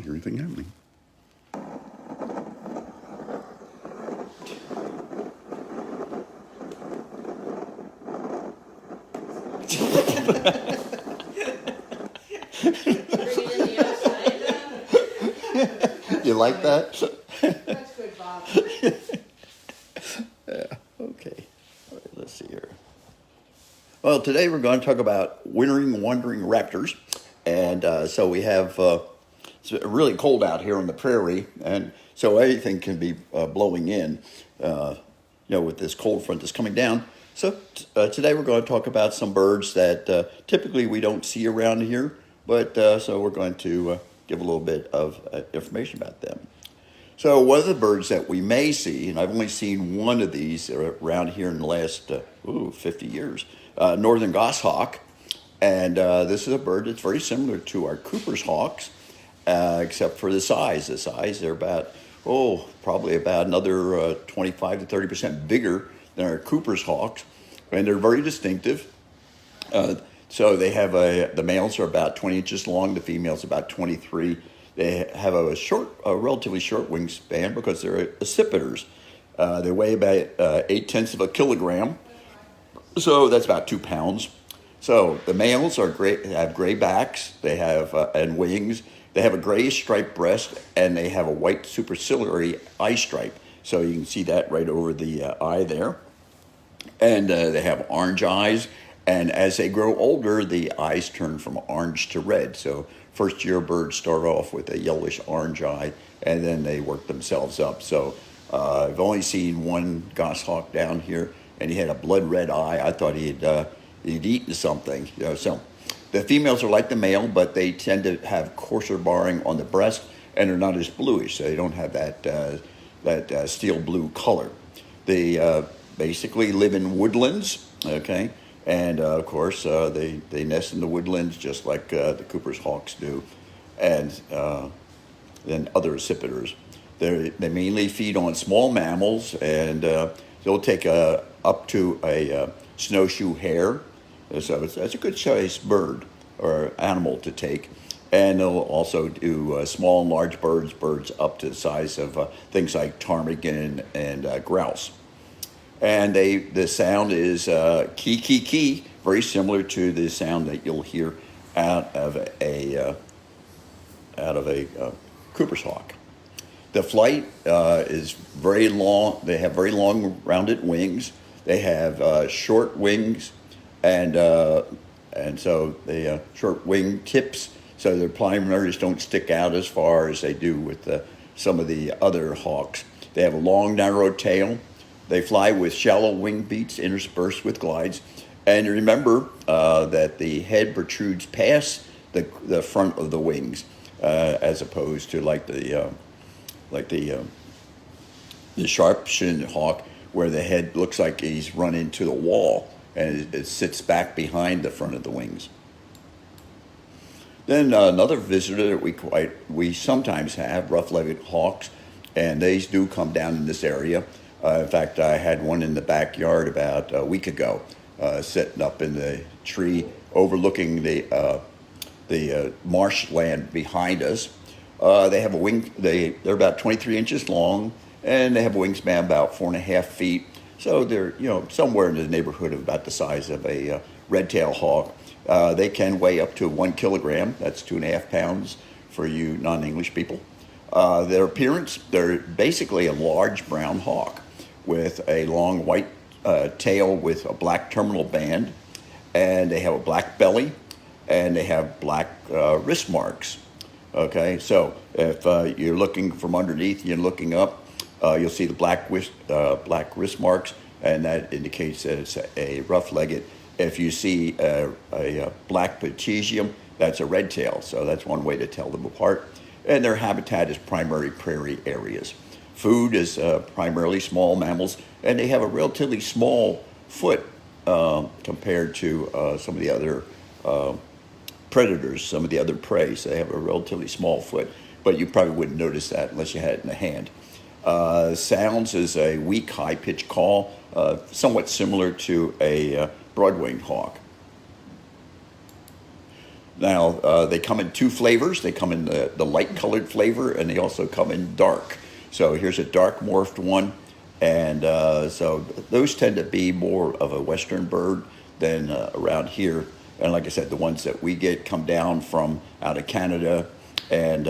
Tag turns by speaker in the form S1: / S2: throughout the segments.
S1: don't hear anything happening. You like that?
S2: That's good, Bob.
S1: Yeah, okay. All right, let's see here. Well, today we're going to talk about wintering, wandering raptors. And so we have, it's really cold out here on the prairie, and so anything can be blowing in, with this cold front that's coming down. So today we're going to talk about some birds that typically we don't see around here, but so we're going to give a little bit of information about them. So one of the birds that we may see, and I've only seen one of these around here in the last 50 years, northern goshawk. And this is a bird that's very similar to our Cooper's hawks, except for the size. The size, they're about, probably about another 25 to 30% bigger than our Cooper's hawks. And they're very distinctive. So they have the males are about 20 inches long, the females about 23. They have a relatively short wingspan because they're accipiters. They weigh about 0.8 of a kilogram, so that's about 2 pounds. So the males are gray, have gray backs. They have and wings. They have a grayish striped breast, and they have a white superciliary eye stripe. So you can see that right over the eye there. And they have orange eyes. And as they grow older, the eyes turn from orange to red. So first year birds start off with a yellowish orange eye, and then they work themselves up. So I've only seen one goshawk down here, and he had a blood red eye. I thought he'd eaten something. So the females are like the male, but they tend to have coarser barring on the breast, and they're not as bluish. So they don't have that steel blue color. They basically live in woodlands. Okay. And, of course, they nest in the woodlands just like the Cooper's hawks do, and then other accipiters. They mainly feed on small mammals, and they'll take up to a snowshoe hare. So that's a good-sized bird or animal to take. And they'll also do small and large birds up to the size of things like ptarmigan and grouse. And the sound is kee, kee, kee, very similar to the sound that you'll hear out of a Cooper's hawk. The flight is very long. They have very long, rounded wings. They have short wings, and so they short wing tips, so their primaries don't stick out as far as they do with some of the other hawks. They have a long, narrow tail. They fly with shallow wing beats interspersed with glides. And remember that the head protrudes past the front of the wings, as opposed to like the sharp-shinned hawk, where the head looks like he's run into the wall, and it sits back behind the front of the wings. Then another visitor that we sometimes have, rough-legged hawks, and they do come down in this area. In fact, I had one in the backyard about a week ago, sitting up in the tree overlooking the marshland behind us. They have a wing. They're about 23 inches long, and they have a wingspan about 4.5 feet. So they're somewhere in the neighborhood of about the size of a red-tailed hawk. They can weigh up to 1 kilogram. That's 2.5 pounds for you non-English people. Their appearance, they're basically a large brown hawk with a long white tail with a black terminal band, and they have a black belly, and they have black wrist marks. Okay, so if you're looking from underneath, you're looking up, you'll see the black wrist marks, and that indicates that it's a rough-legged. If you see a black pterygium, that's a red tail, so that's one way to tell them apart. And their habitat is primary prairie areas. Food is primarily small mammals, and they have a relatively small foot compared to some of the other predators, some of the other prey. So they have a relatively small foot, but you probably wouldn't notice that unless you had it in the hand. Sounds is a weak, high-pitched call, somewhat similar to a broad-winged hawk. Now, they come in two flavors. They come in the light colored flavor, and they also come in dark. So here's a dark morphed one. And so those tend to be more of a Western bird than around here. And like I said, the ones that we get come down from out of Canada, and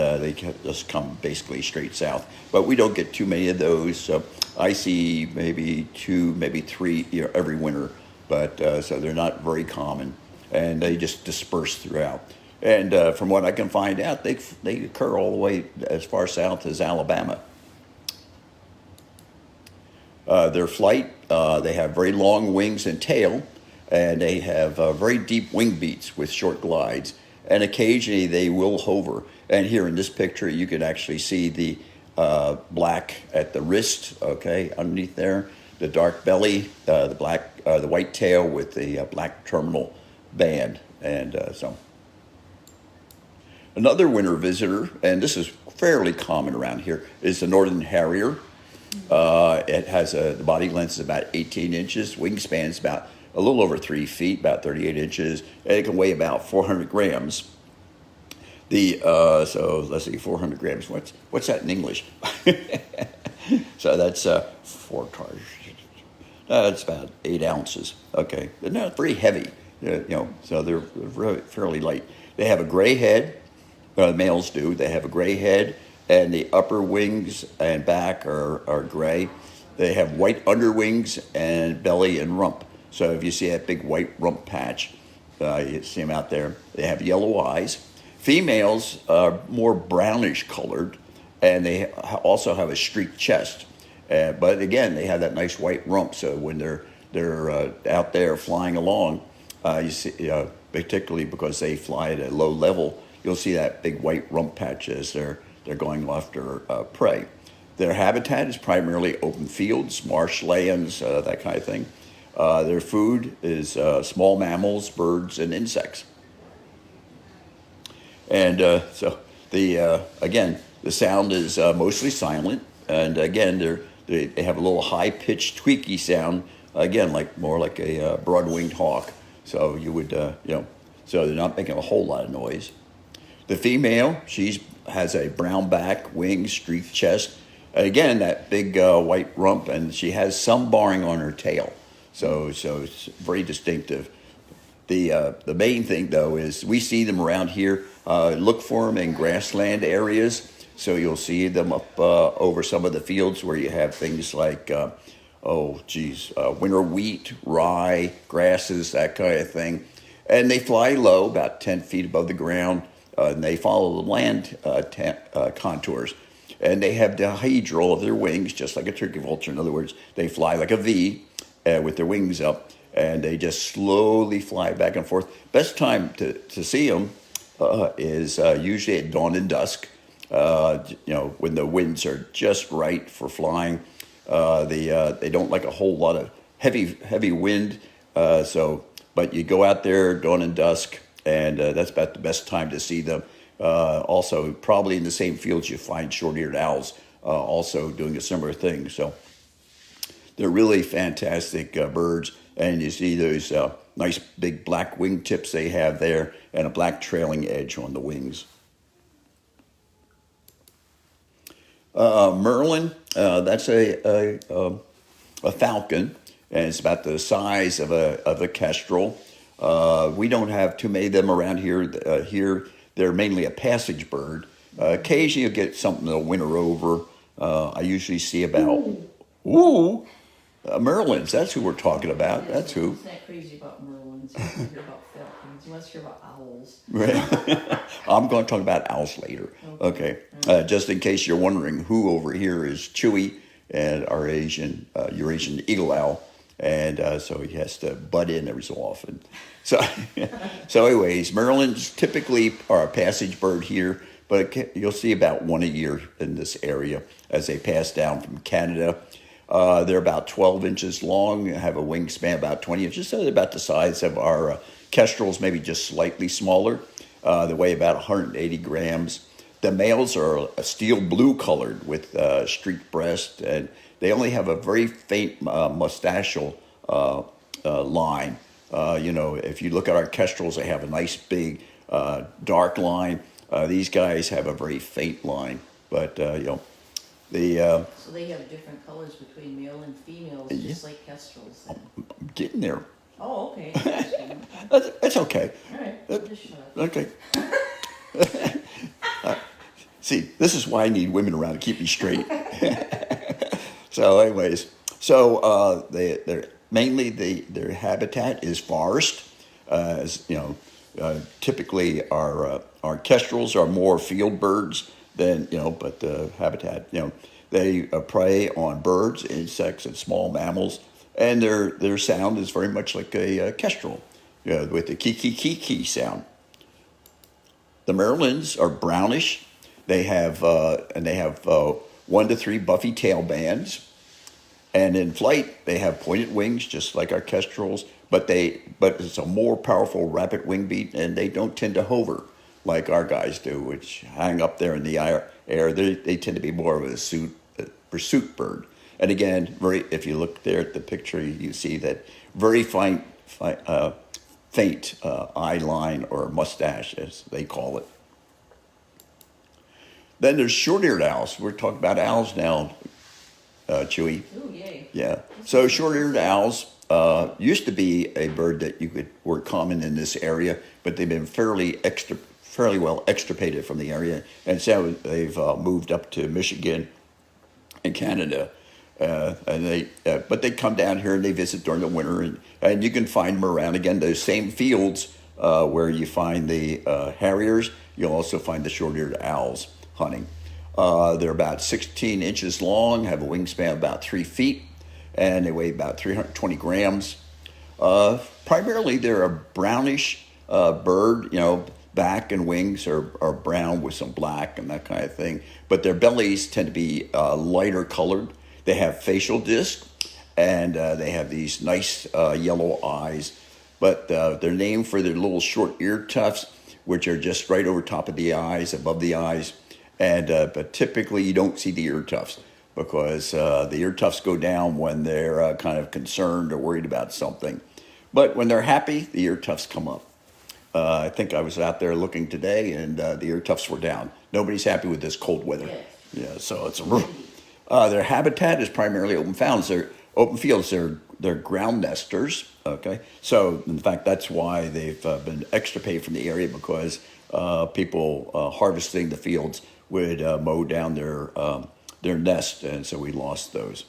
S1: just come basically straight south. But we don't get too many of those. So I see maybe two, maybe three every winter. But so they're not very common, and they just disperse throughout. And from what I can find out, they occur all the way as far south as Alabama. Their flight, they have very long wings and tail, and they have very deep wing beats with short glides, and occasionally they will hover. And here in this picture, you can actually see the black at the wrist, okay, underneath there, the dark belly, the white tail with the black terminal band, and so. Another winter visitor, and this is fairly common around here, is the northern harrier. It has the body length is about 18 inches, wingspan is about a little over 3 feet, about 38 inches, and it can weigh about 400 grams. So let's see, 400 grams. What's that in English? So that's 4 cars. That's about 8 ounces. Okay, they're not very heavy, so they're fairly light. They have a gray head. Males do. They have a gray head, and the upper wings and back are gray. They have white underwings and belly and rump. So if you see that big white rump patch, you see them out there. They have yellow eyes. Females are more brownish colored, and they also have a streaked chest. But again, they have that nice white rump. So when they're out there flying along, you see, particularly because they fly at a low level, you'll see that big white rump patch as they're going after prey. Their habitat is primarily open fields, marshlands, that kind of thing. Their food is small mammals, birds, and insects. And so again, the sound is mostly silent, and again, they have a little high-pitched, tweaky sound. Again, more like a broad-winged hawk. So you would, so they're not making a whole lot of noise. The female, she has a brown back, wings, streaked chest. Again, that big white rump, and she has some barring on her tail. So it's very distinctive. The main thing, though, is we see them around here. Look for them in grassland areas. So you'll see them up over some of the fields where you have things like, winter wheat, rye, grasses, that kind of thing. And they fly low, about 10 feet above the ground. And they follow the land contours. And they have dihedral of their wings, just like a turkey vulture. In other words, they fly like a V with their wings up, and they just slowly fly back and forth. Best time to see them is usually at dawn and dusk, when the winds are just right for flying. They don't like a whole lot of heavy wind, but you go out there dawn and dusk, and that's about the best time to see them. Also, probably in the same fields you find short-eared owls also doing a similar thing. So they're really fantastic birds, and you see those nice big black wingtips they have there and a black trailing edge on the wings. Merlin, that's a falcon, and it's about the size of a kestrel. We don't have too many of them around here. Here, they're mainly a passage bird. Occasionally, you'll get something that'll winter over. I usually see about Merlins. That's who we're talking about. That's who.
S2: It's not crazy about Merlins. You hear about falcons. You must hear about owls.
S1: Right. I'm going to talk about owls later. Okay. Just in case you're wondering, who over here is Chewy, and our Eurasian eagle owl. And so he has to butt in every so often. So anyways, Merlins typically are a passage bird here, but you'll see about one a year in this area as they pass down from Canada. They're about 12 inches long, have a wingspan about 20 inches, so they're about the size of our kestrels, maybe just slightly smaller. They weigh about 180 grams. The males are a steel blue colored with streaked breast, and they only have a very faint moustachial line. If you look at our kestrels, they have a nice big dark line. These guys have a very faint line, but the
S2: So they have different colors between male and females,
S1: yeah,
S2: just like kestrels then.
S1: getting there.
S2: Oh, okay. Interesting.
S1: That's okay.
S2: All right, I'll just shut up.
S1: Okay. See, this is why I need women around to keep me straight. So, anyways, they're mainly their habitat is forest. As you know, typically our kestrels are more field birds than but the habitat they prey on birds, insects, and small mammals, and their sound is very much like a kestrel, with the key sound. The Marylands are brownish. They have 1 to 3 buffy tail bands, and in flight they have pointed wings, just like our kestrels. But it's a more powerful, rapid wing beat, and they don't tend to hover like our guys do, which hang up there in the air. They tend to be more of a pursuit bird. And again, if you look there at the picture, you see that very faint eye line or mustache, as they call it. Then there's short-eared owls. We're talking about owls now, Chewy.
S2: Ooh, yay.
S1: Yeah. So short-eared owls used to be a bird that were common in this area, but they've been fairly well extirpated from the area, and so they've moved up to Michigan and Canada. But they come down here and they visit during the winter, and you can find them around again those same fields where you find the harriers. You'll also find the short-eared owls hunting. They're about 16 inches long, have a wingspan of about 3 feet, and they weigh about 320 grams. Primarily, they're a brownish bird. Back and wings are brown with some black and that kind of thing. But their bellies tend to be lighter colored. They have facial discs, and they have these nice yellow eyes. But they're named for their little short ear tufts, which are just right over top of the eyes, above the eyes. And but typically you don't see the ear tufts because the ear tufts go down when they're kind of concerned or worried about something. But when they're happy, the ear tufts come up. I think I was out there looking today, and the ear tufts were down. Nobody's happy with this cold weather.
S2: Yes.
S1: Yeah, so it's their habitat is primarily open fields. They're ground nesters. Okay, so in fact that's why they've been extirpated from the area, because people harvesting the fields would mow down their nest, and so we lost those.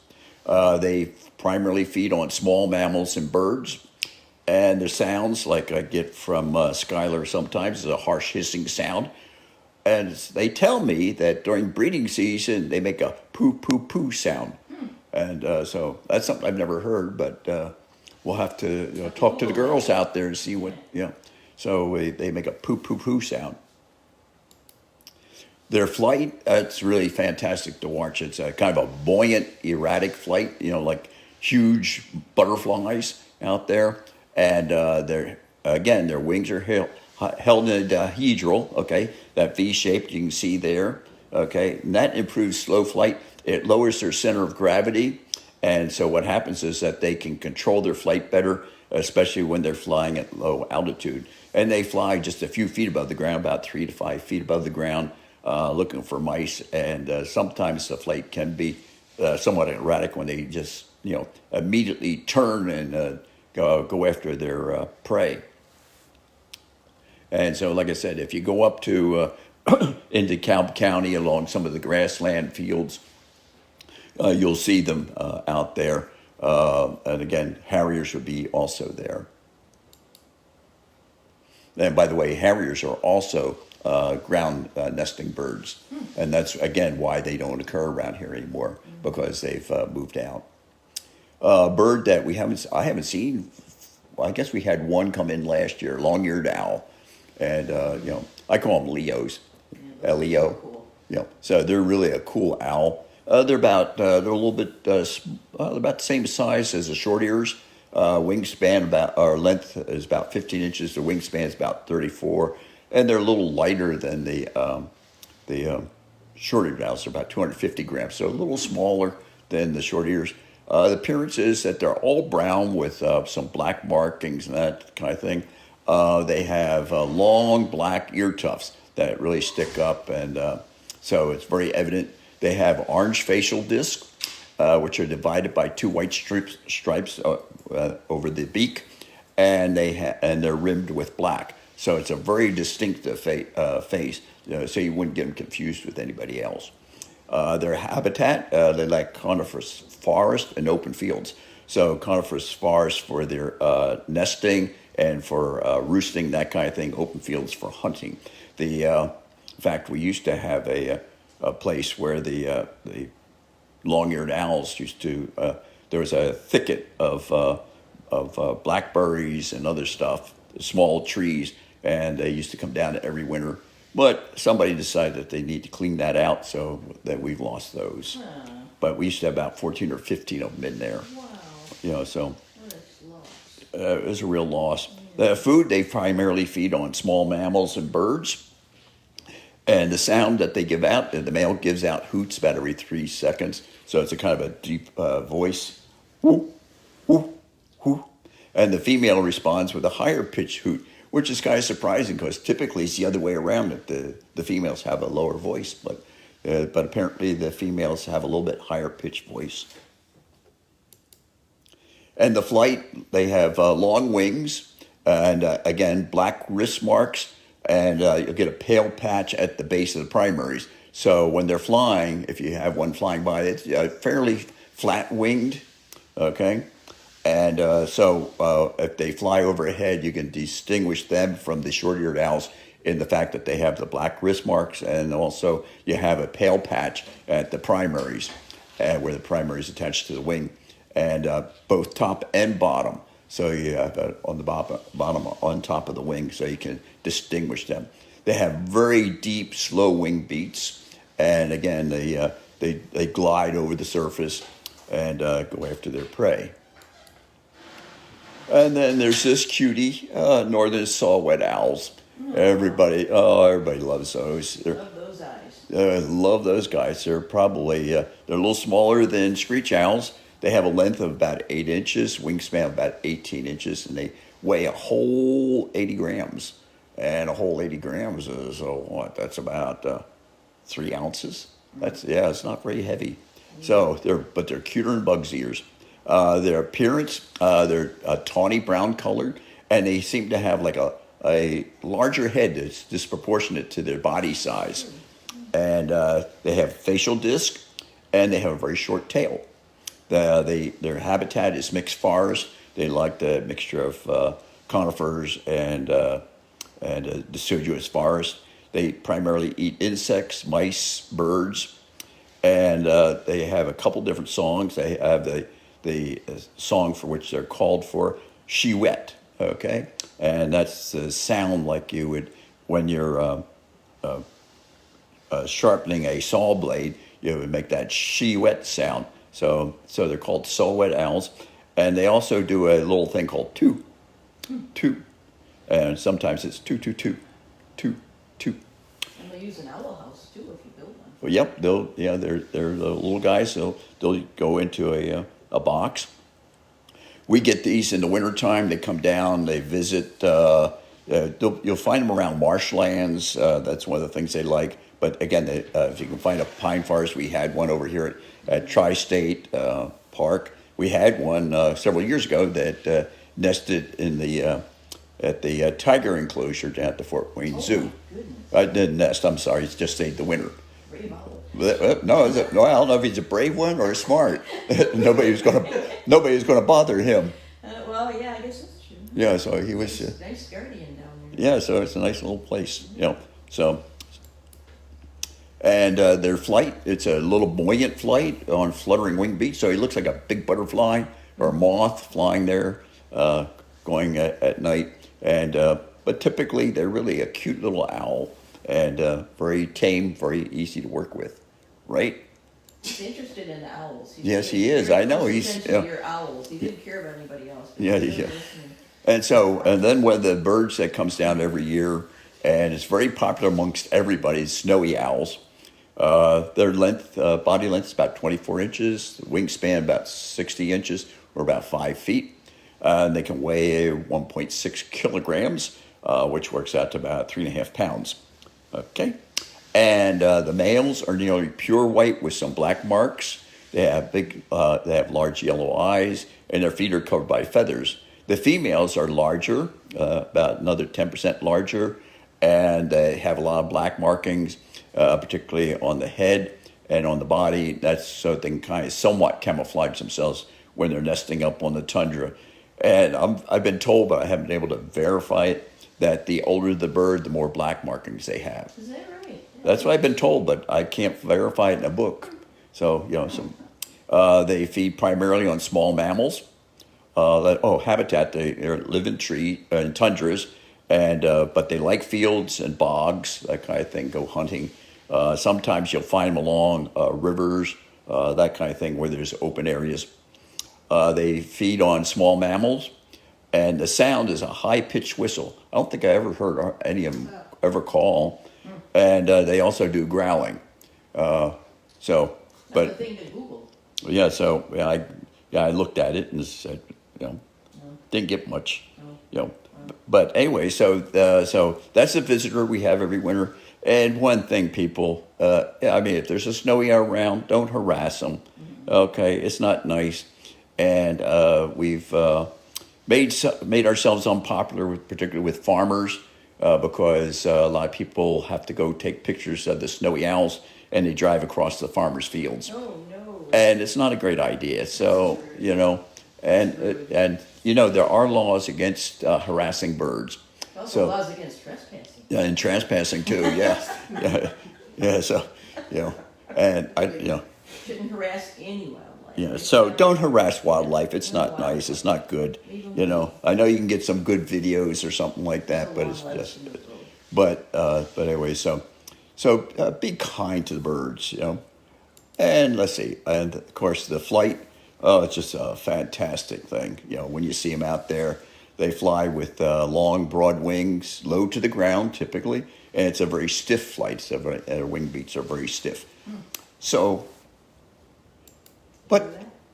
S1: They primarily feed on small mammals and birds. And the sounds, like I get from Skylar sometimes, is a harsh hissing sound. And they tell me that during breeding season, they make a poo, poo, poo sound. And so that's something I've never heard, but we'll have to talk to the girls out there and see what, So they make a poo, poo, poo sound. Their flight, it's really fantastic to watch. It's a kind of a buoyant, erratic flight, like huge butterflies out there. And their wings are held in a dihedral, okay, that V-shaped you can see there, okay, and that improves slow flight. It lowers their center of gravity, and so what happens is that they can control their flight better, especially when they're flying at low altitude. And they fly just a few feet above the ground, about 3 to 5 feet above the ground, looking for mice, and sometimes the flight can be somewhat erratic when they just, immediately turn and go after their prey. And so, like I said, if you go up to into Cobb County along some of the grassland fields, you'll see them out there. And again, harriers would be also there. And by the way, harriers are also ground nesting birds. And that's, again, why they don't occur around here anymore, because they've moved out. Bird that I haven't seen. Well, I guess we had one come in last year, long-eared owl, and I call them Leos,
S2: Yeah,
S1: Leo.
S2: cool.
S1: So they're really a cool owl. They're a little bit about the same size as the short ears. Wingspan length is about 15 inches. The wingspan is about 34, and they're a little lighter than the short-eared owls. They're about 250 grams, so a little smaller than the short ears. The appearance is that they're all brown with some black markings and that kind of thing. They have long black ear tufts that really stick up, and so it's very evident. They have orange facial discs, which are divided by two white stripes over the beak, and they're rimmed with black. So it's a very distinctive face, so you wouldn't get them confused with anybody else. Their habitat, they like coniferous forest and open fields. So coniferous forest for their nesting and for roosting, that kind of thing. Open fields for hunting. In fact, we used to have a place where the long-eared owls used to. There was a thicket of blackberries and other stuff, small trees, and they used to come down every winter. But somebody decided that they need to clean that out, so that we've lost those. But we used to have about 14 or 15 of them in there.
S2: Wow.
S1: So
S2: What a loss.
S1: it was a real loss. The food, they primarily feed on small mammals and birds. And the sound that they give out, the male gives out hoots about every 3 seconds. So it's a kind of a deep voice. Whoo, whoo, whoo. And the female responds with a higher pitched hoot, which is kind of surprising because typically it's the other way around, that the females have a lower voice. But apparently the females have a little bit higher pitched voice. And the flight, they have long wings and, again, black wrist marks. And you'll get a pale patch at the base of the primaries. So when they're flying, if you have one flying by, it's fairly flat-winged, okay? And so if they fly overhead, you can distinguish them from the short-eared owls in the fact that they have the black wrist marks, and also you have a pale patch at the primaries, where the primary is attached to the wing, and both top and bottom. So you have on the bottom on top of the wing, so you can distinguish them. They have very deep, slow wing beats, and again, they glide over the surface and go after their prey. And then there's this cutie, northern saw-whet owls. Everybody loves those.
S2: Love those eyes.
S1: Love those guys. They're probably they're a little smaller than screech owls. They have a length of about 8 inches, wingspan of about 18 inches, and they weigh a whole 80 grams. And a whole 80 grams is, that's about 3 ounces. It's not very heavy. So they're cuter than bug's ears. Their appearance, they're tawny brown colored, and they seem to have like a larger head that's disproportionate to their body size. And they have facial disc, and they have a very short tail. Their habitat is mixed forest. They like the mixture of conifers and deciduous forest. They primarily eat insects, mice, birds, and they have a couple different songs. They have the song for which they're called for, she-wet, okay? And that's the sound like you would when you're sharpening a saw blade, you would make that she-wet sound. So they're called saw-whet owls. And they also do a little thing called toot, toot. And sometimes it's toot, toot, toot, toot, toot.
S2: And they'll use an owl house too if you build one.
S1: Well, yep, they're the little guys. They'll go into a box. We get these in the wintertime. They come down, they visit. You'll find them around marshlands. That's one of the things they like. But again, if you can find a pine forest, we had one over here at Tri-State Park. We had one several years ago that nested in at the tiger enclosure down at the Fort Wayne Zoo.
S2: Goodness.
S1: I didn't nest. I'm sorry. It's just stayed the winter.
S2: Brave owl.
S1: No, I don't know if he's a brave one or smart. Nobody's gonna bother him.
S2: Well, yeah, I guess that's true.
S1: Yeah, so he was.
S2: Nice guardian down there.
S1: Yeah, so it's a nice little place, So, and their flight, it's a little buoyant flight on fluttering wing beats. So he looks like a big butterfly or a moth flying there, going at night. And but typically they're really a cute little owl and very tame, very easy to work with, right?
S2: He's interested in the owls.
S1: Yes, he is. I know.
S2: He's your owls. He didn't care about anybody else.
S1: Yeah. And then one of the birds that comes down every year, and it's very popular amongst everybody, is snowy owls. Their length, body length is about 24 inches, wingspan about 60 inches, or about 5 feet. And they can weigh 1.6 kilograms, which works out to about 3.5 pounds. Okay. And the males are nearly pure white with some black marks. They have large yellow eyes, and their feet are covered by feathers. The females are larger, about another 10% larger, and they have a lot of black markings, particularly on the head and on the body. That's so they can kind of somewhat camouflage themselves when they're nesting up on the tundra. And I've been told, but I haven't been able to verify it, that the older the bird, the more black markings they have.
S2: Is that right?
S1: That's what I've been told, but I can't verify it in a book. So, they feed primarily on small mammals. Habitat, they live in tundras, and but they like fields and bogs, that kind of thing, go hunting. Sometimes you'll find them along rivers, that kind of thing, where there's open areas. They feed on small mammals, and the sound is a high-pitched whistle. I don't think I ever heard any of them ever call. And they also do growling.
S2: That's a thing to Google.
S1: Yeah, so I looked at it and said, didn't get much, But anyway, so that's the visitor we have every winter. And one thing, people, if there's a snowy around, don't harass them. Okay, it's not nice. And we've made ourselves unpopular, particularly with farmers, because a lot of people have to go take pictures of the snowy owls, and they drive across the farmers' fields.
S2: Oh, no.
S1: And it's not a great idea. So, there are laws against harassing birds.
S2: Also laws against trespassing.
S1: Yeah, and trespassing too, yeah. Yeah, so, and
S2: Shouldn't harass any wildlife.
S1: Yeah, so don't harass wildlife. It's not nice. It's not good. I know you can get some good videos or something like that, but it's just. But anyway, so be kind to the birds, And let's see, and of course the flight. Oh, it's just a fantastic thing. When you see them out there, they fly with long, broad wings, low to the ground typically, and it's a very stiff flight. So their wing beats are very stiff. So.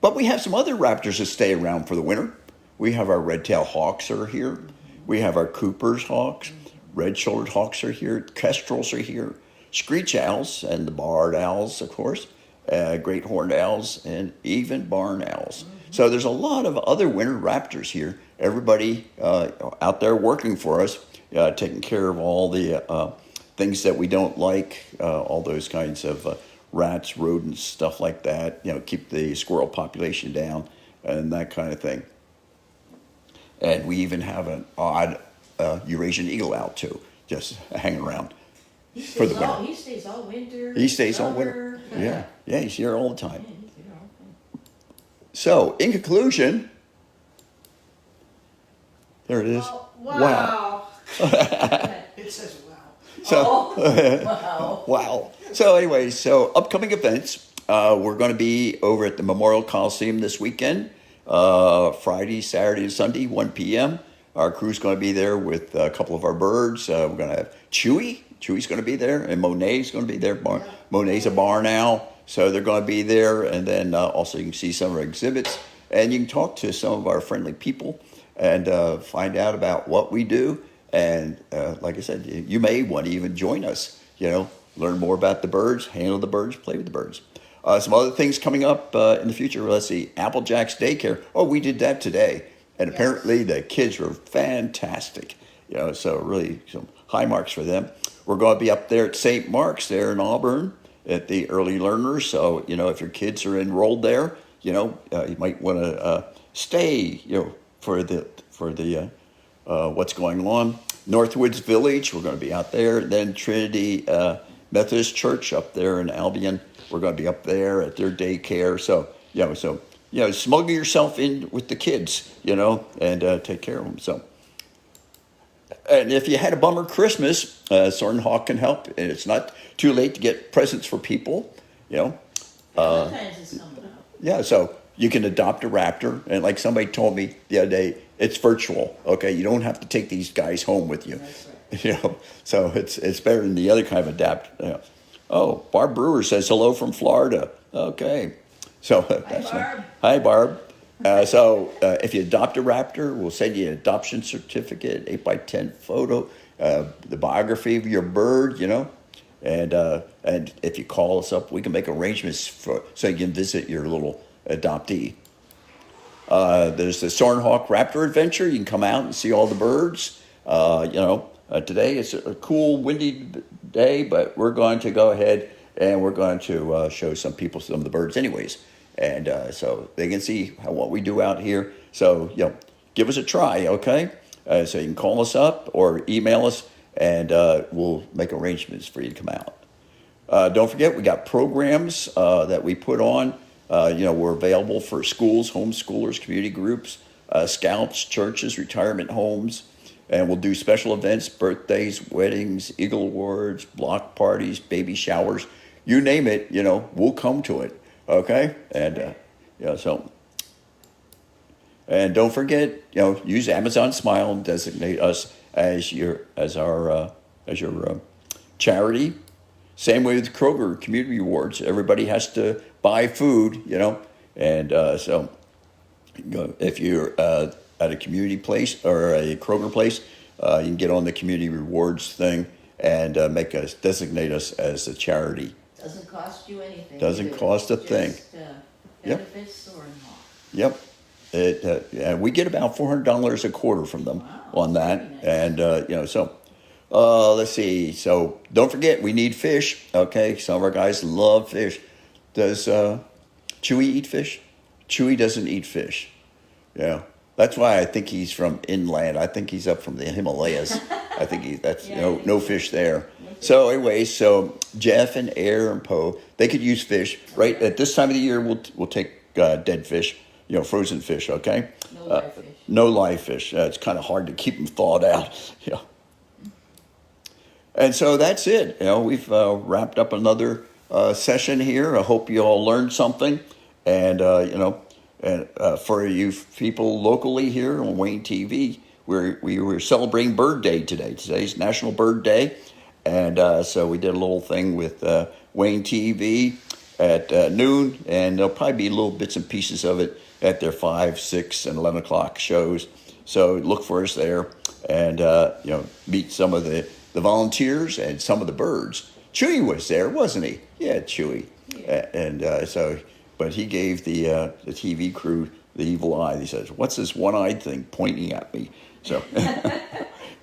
S1: But we have some other raptors that stay around for the winter. We have our red-tailed hawks are here. We have our Cooper's hawks. Red-shouldered hawks are here. Kestrels are here. Screech owls and the barred owls, of course. Great horned owls and even barn owls. So there's a lot of other winter raptors here. Everybody out there working for us, taking care of all the things that we don't like, all those kinds of rats, rodents, stuff like that, keep the squirrel population down and that kind of thing. And we even have an odd Eurasian eagle owl too, just hanging around for the winter.
S2: He stays all winter.
S1: He stays all winter. Yeah, he's here all the time.
S2: Yeah, he's here all the time.
S1: So, in conclusion, there it is.
S3: Oh, wow. It says wow.
S1: So,
S2: Wow.
S1: wow. So anyway, upcoming events, we're going to be over at the Memorial Coliseum this weekend, Friday, Saturday, and Sunday, 1 p.m. Our crew's going to be there with a couple of our birds. We're going to have Chewy. Chewy's going to be there, and Monet's going to be there. Monet's a barn owl, so they're going to be there. And then also you can see some of our exhibits, and you can talk to some of our friendly people and find out about what we do. And like I said, you may want to even join us, learn more about the birds, handle the birds, play with the birds. Some other things coming up in the future. Let's see, Applejack's Daycare. Oh, we did that today. And apparently the kids were fantastic. So really some high marks for them. We're going to be up there at St. Mark's there in Auburn at the Early Learners. So, if your kids are enrolled there, you might want to stay, for the what's going on. Northwoods Village, we're going to be out there. Then Trinity Methodist Church up there in Albion, we're going to be up there at their daycare. So smuggle yourself in with the kids, and take care of them. So, and if you had a bummer Christmas, Soarin Hawk can help. And it's not too late to get presents for people,
S2: Sometimes it's coming up.
S1: Yeah, so you can adopt a raptor. And like somebody told me the other day, it's virtual, okay? You don't have to take these guys home with you.
S2: That's right.
S1: So it's better than the other kind of adapt. Oh, Barb Brewer says hello from Florida. Okay. So
S2: Hi, Barb.
S1: Hi, Barb. If you adopt a raptor, we'll send you an adoption certificate, 8x10 photo, the biography of your bird, and if you call us up, we can make arrangements so you can visit your little adoptee. There's the Soarin Raptor Adventure. You can come out and see all the birds. Today it's a cool, windy day, but we're going to go ahead and we're going to show some people some of the birds anyways. And so they can see what we do out here. So, give us a try, okay? So you can call us up or email us, and we'll make arrangements for you to come out. Don't forget, we got programs that we put on. We're available for schools, homeschoolers, community groups, scouts, churches, retirement homes. And we'll do special events, birthdays, weddings, Eagle Awards, block parties, baby showers. You name it, we'll come to it. Okay? And, and don't forget, use Amazon Smile and designate us as your charity. Same way with Kroger Community Rewards. Everybody has to buy food, and if you're at a community place or a Kroger place, you can get on the community rewards thing and designate us as a charity.
S2: Doesn't cost you anything.
S1: Doesn't cost a thing.
S2: Benefits Soarin.
S1: Yep. And we get about $400 a quarter from them on that. Nice. And, let's see. So don't forget, we need fish. Okay. Some of our guys love fish. Does Chewy eat fish? Chewy doesn't eat fish. Yeah. That's why I think he's from inland. I think he's up from the Himalayas. I think no fish there. So anyway, Jeff and Air and Poe, they could use fish. Right at this time of the year, we'll take dead fish, frozen fish. Okay.
S2: No live fish.
S1: No live fish. It's kind of hard to keep them thawed out. Yeah. And so that's it. We've wrapped up another session here. I hope you all learned something. And for you people locally here on Wayne TV, we were celebrating Bird Day today. Today's National Bird Day. And so we did a little thing with Wayne TV at noon, and there'll probably be little bits and pieces of it at their 5, 6, and 11 o'clock shows. So look for us there and, meet some of the volunteers and some of the birds. Chewy was there, wasn't he? Yeah, Chewy. Yeah. But he gave the TV crew the evil eye. He says, "What's this one-eyed thing pointing at me?" So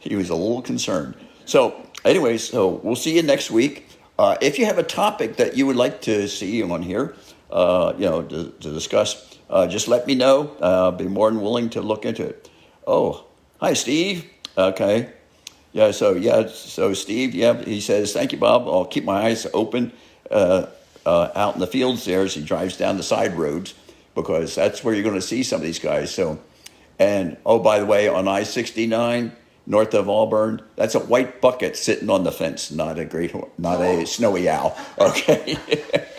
S1: he was a little concerned. So anyway, we'll see you next week. If you have a topic that you would like to see on here, to discuss, just let me know. I'll be more than willing to look into it. Oh, hi, Steve. Okay. Yeah, so Steve, he says, "Thank you, Bob. I'll keep my eyes open out in the fields there as he drives down the side roads, because that's where you're going to see some of these guys." So, and by the way, on I-69 north of Auburn, that's a white bucket sitting on the fence, not a snowy owl. Okay.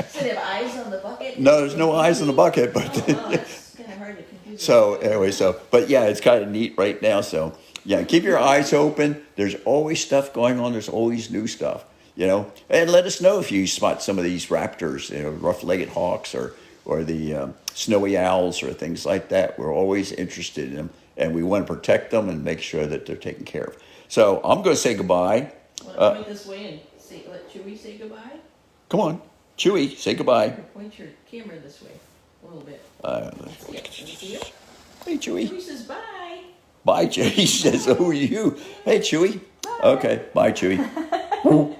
S2: So they have eyes on the bucket?
S1: No, there's no eyes on the bucket, but
S2: that's kind of hard to confuse.
S1: So anyway, but yeah, it's kind of neat right now. So yeah, keep your eyes open. There's always stuff going on. There's always new stuff. And let us know if you spot some of these raptors, rough-legged hawks or the snowy owls or things like that. We're always interested in them, and we want to protect them and make sure that they're taken care of. So I'm going to say goodbye.
S2: Want to point this way and let Chewy say goodbye?
S1: Come on, Chewy, say goodbye.
S2: Point your camera this way a little bit.
S1: Hey, Chewy.
S2: Chewy says bye.
S1: Bye, Chewy. He says, "Who are you?" Hey, Chewy.
S2: Bye.
S1: Okay, bye, Chewy.
S2: Ooh.